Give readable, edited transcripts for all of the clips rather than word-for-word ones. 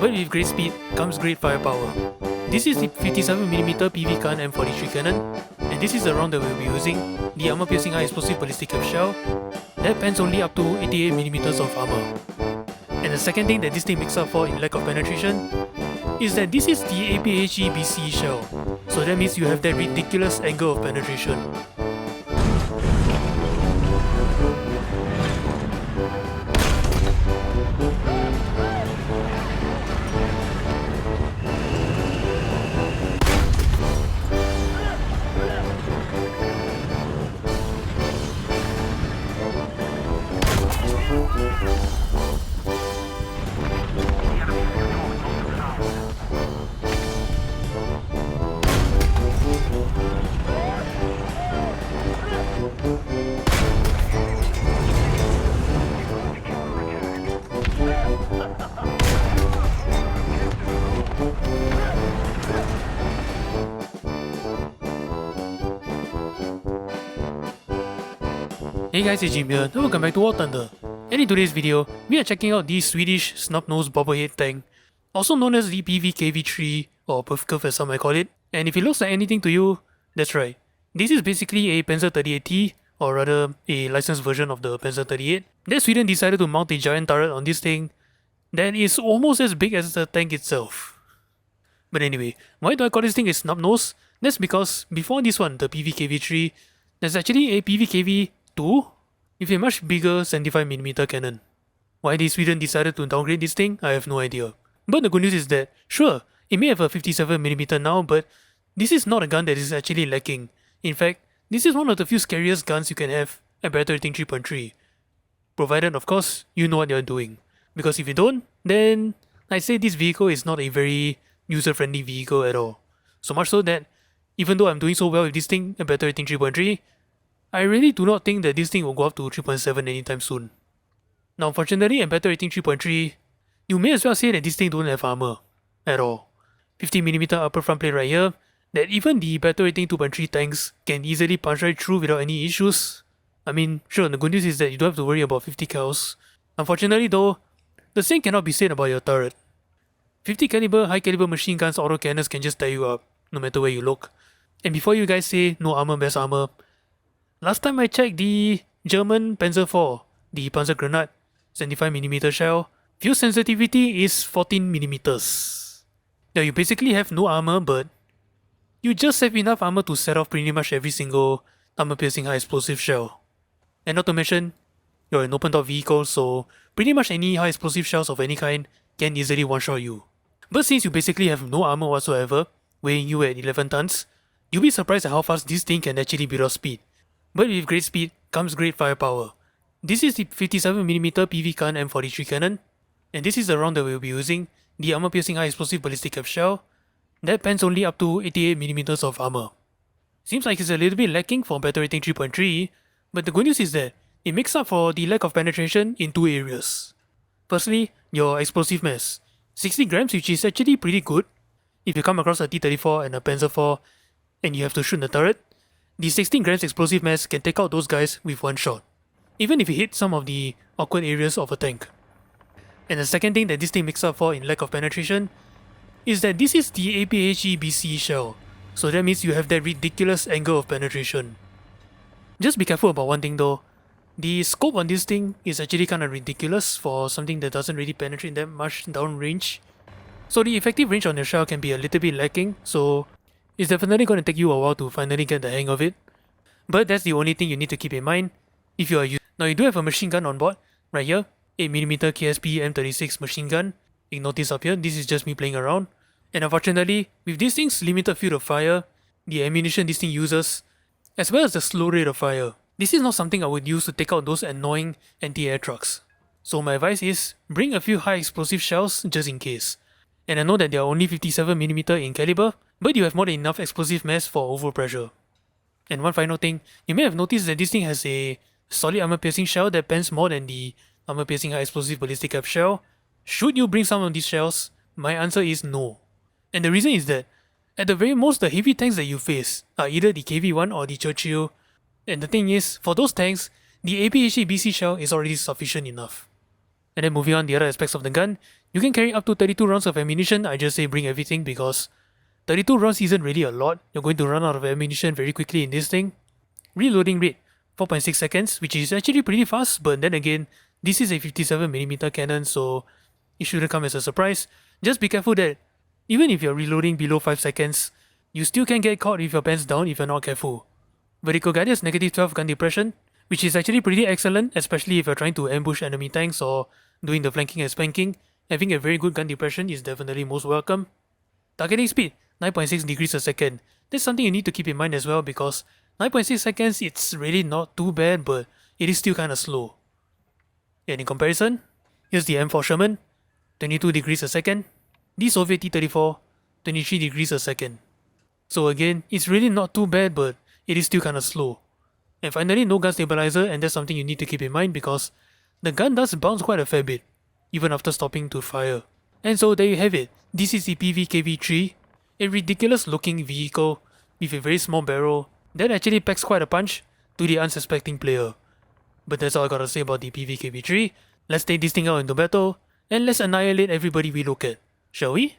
but with great speed comes great firepower. This is the 57mm PV gun M43 cannon, and this is the round that we'll be using, the armor-piercing high-explosive ballistic cap shell, that pens only up to 88mm of armor. And the second thing that this thing makes up for in lack of penetration is that this is the APHE-BC shell, so that means you have that ridiculous angle of penetration. Hey guys, it's Jim here, and welcome back to warthunder. And in today's video, we are checking out the Swedish snub-nosed bobblehead tank, also known as the Pvkv3 or Pvkv as some might call it. And if it looks like anything to you, that's right. This is basically a Panzer 38T, or rather a licensed version of the Panzer 38. That Sweden decided to mount a giant turret on this thing that is almost as big as the tank itself. But anyway, why do I call this thing a snub-nose? That's because before this one, the Pvkv3, there's actually a Pvkv2 with a much bigger 75mm cannon. Why the Sweden decided to downgrade this thing, I have no idea. But the good news is that, sure, it may have a 57mm now, but this is not a gun that is actually lacking. In fact, this is one of the few scariest guns you can have at Battle Rating 3.3. Provided, of course, you know what you're doing. Because if you don't, then I'd say this vehicle is not a very user-friendly vehicle at all. So much so that, even though I'm doing so well with this thing at Battle Rating 3.3, I really do not think that this thing will go up to 3.7 anytime soon. Now unfortunately at Battle Rating 3.3, you may as well say that this thing don't have armor at all. 50mm upper front plate right here, that even the Battle Rating 2.3 tanks can easily punch right through without any issues. I mean, sure, the good news is that you don't have to worry about 50 cals. Unfortunately though, the same cannot be said about your turret. 50 caliber high caliber machine guns autocannons can just tie you up, no matter where you look. And before you guys say no armor, best armor, last time I checked the German Panzer IV, the Panzergranate 75mm shell, fuse sensitivity is 14mm. Now you basically have no armor, but you just have enough armor to set off pretty much every single armor-piercing high-explosive shell. And not to mention, you're an open-top vehicle, so pretty much any high-explosive shells of any kind can easily one-shot you. But since you basically have no armor whatsoever, weighing you at 11 tons, you'll be surprised at how fast this thing can actually beat off speed. But with great speed comes great firepower. This is the 57mm PV gun M43 cannon, and this is the round that we'll be using, the armor-piercing high-explosive ballistic cap shell, that pens only up to 88mm of armor. Seems like it's a little bit lacking for Battle Rating 3.3, but the good news is that it makes up for the lack of penetration in two areas. Firstly, your explosive mass, 60 grams, which is actually pretty good. If you come across a T-34 and a Panzer IV and you have to shoot the turret, the 16 grams explosive mass can take out those guys with one shot, even if you hit some of the awkward areas of a tank. And the second thing that this thing makes up for in lack of penetration is that this is the APHE-BC shell, so that means you have that ridiculous angle of penetration. Just be careful about one thing though, the scope on this thing is actually kinda ridiculous for something that doesn't really penetrate that much downrange. So the effective range on your shell can be a little bit lacking, so it's definitely going to take you a while to finally get the hang of it. But that's the only thing you need to keep in mind if you are using. Now you do have a machine gun on board, right here, 8mm KSP M36 machine gun. Ignore this up here, this is just me playing around. And unfortunately, with this thing's limited field of fire, the ammunition this thing uses, as well as the slow rate of fire, this is not something I would use to take out those annoying anti-air trucks. So my advice is, bring a few high explosive shells just in case. And I know that they are only 57mm in caliber, but you have more than enough explosive mass for overpressure. And one final thing, you may have noticed that this thing has a solid armor-piercing shell that pens more than the armor-piercing high-explosive ballistic cap shell. Should you bring some of these shells? My answer is no. And the reason is that, at the very most, the heavy tanks that you face are either the KV-1 or the Churchill. And the thing is, for those tanks, the APHE-BC shell is already sufficient enough. And then moving on the other aspects of the gun, You can carry up to 32 rounds of ammunition. I just say bring everything because 32 rounds isn't really a lot. You're going to run out of ammunition very quickly in this thing. Reloading rate 4.6 seconds, which is actually pretty fast, but then again, this is a 57mm cannon, so it shouldn't come as a surprise. Just be careful that even if you're reloading below 5 seconds, you still can get caught with your pants down if you're not careful. Vertical guidance -12 gun depression, which is actually pretty excellent, especially if you're trying to ambush enemy tanks or doing the flanking and spanking. Having a very good gun depression is definitely most welcome. Targeting speed 9.6 degrees a second. That's something you need to keep in mind as well because 9.6 seconds, it's really not too bad, but it is still kinda slow. And in comparison, here's the M4 Sherman, 22 degrees a second. The Soviet T-34, 23 degrees a second. So again, it's really not too bad, but it is still kinda slow. And finally, no gun stabilizer, and that's something you need to keep in mind because the gun does bounce quite a fair bit, even after stopping to fire. And so there you have it. This is the Pvkv3, a ridiculous looking vehicle with a very small barrel that actually packs quite a punch to the unsuspecting player. But that's all I gotta say about the Pvkv3. Let's take this thing out into battle, and let's annihilate everybody we look at, shall we?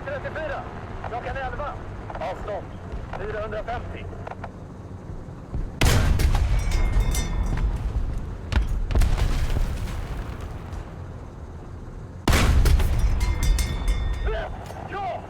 34! Klockan 11! Avstånd 450! Ja!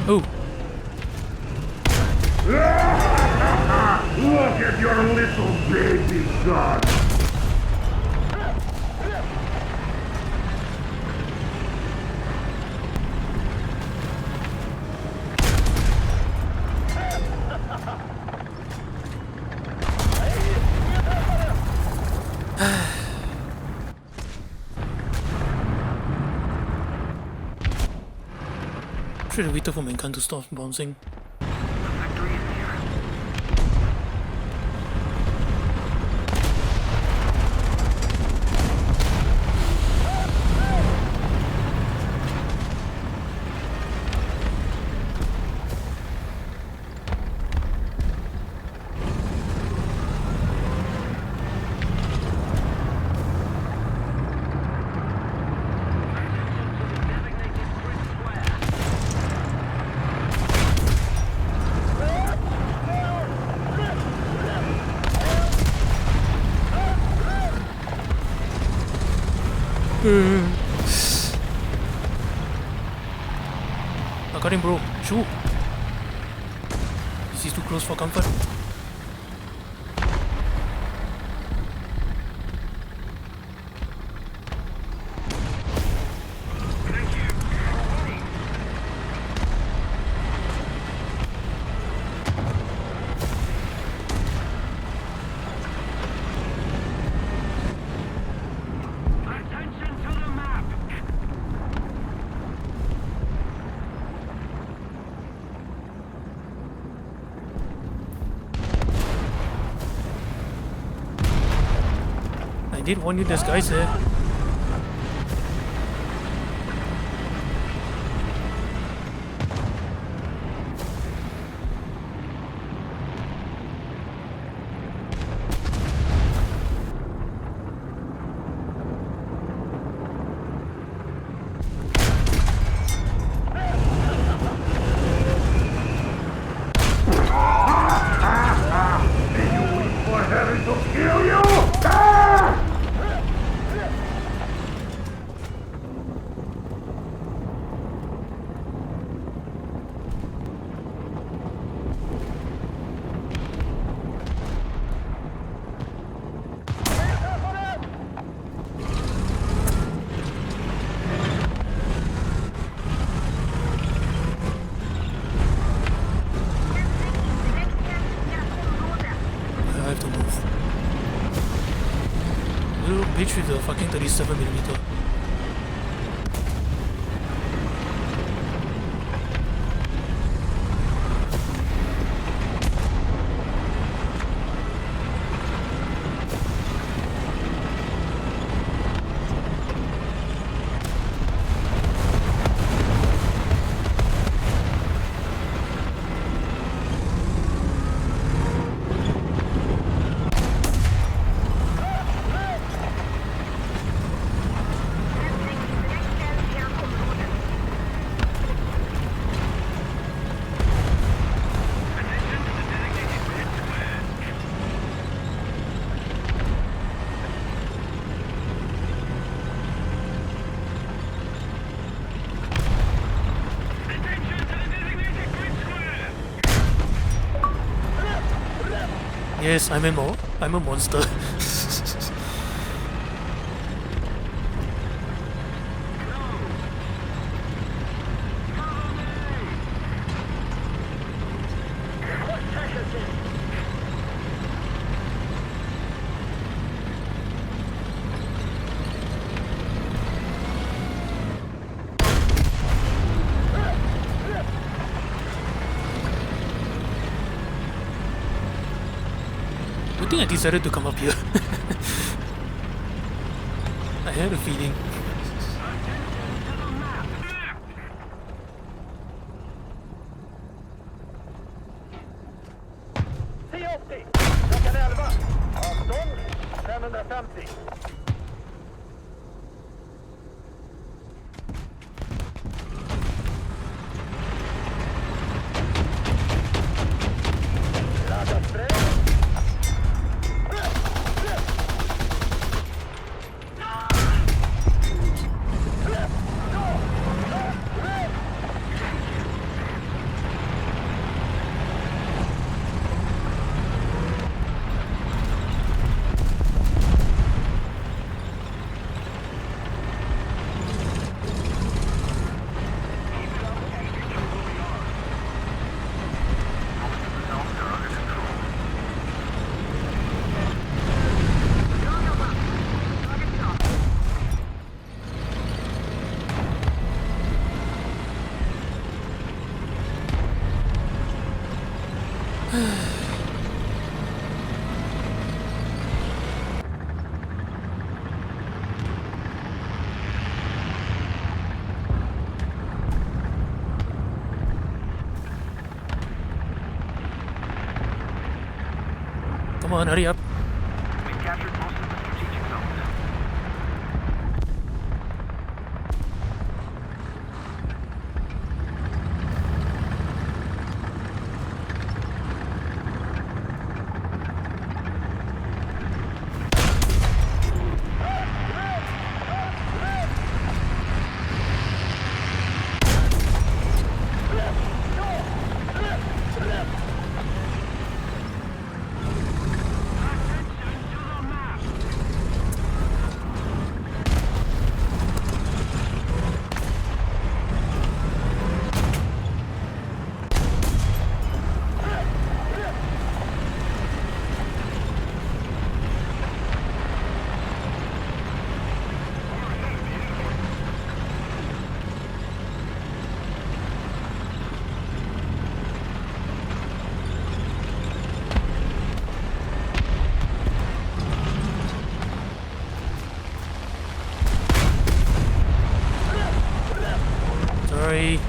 Oh. Look at your little baby gun! Should have waited for my gun to stop bouncing. I got him, bro. Shoot. Is he too close for comfort? I did warn you there's guys there. finish with the fucking 37mm. Yes, I'm a monster. I think I decided to come up here. I had a feeling. T80! Klockan 11! Avstånd 550. Ladda spräng! Come on, hurry up. We've captured most of the strategic zones. Sorry.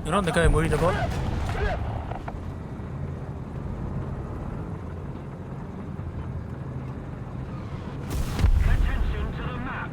You're not the guy I'm worried about. Attention to the map.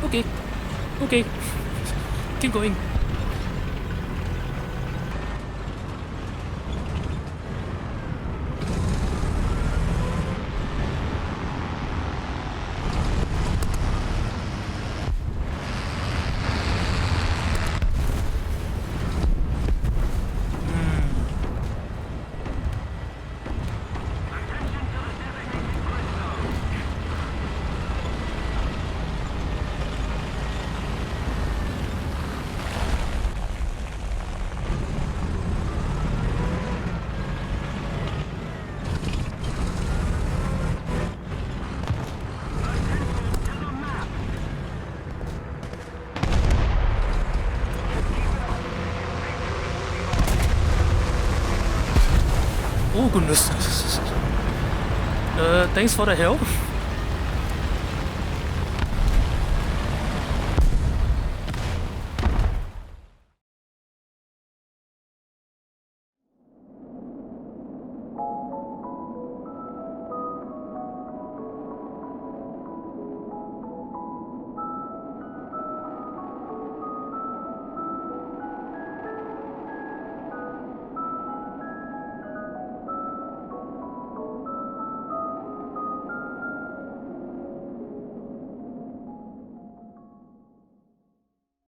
Okay. Okay. Keep going. Oh goodness. Thanks for the help.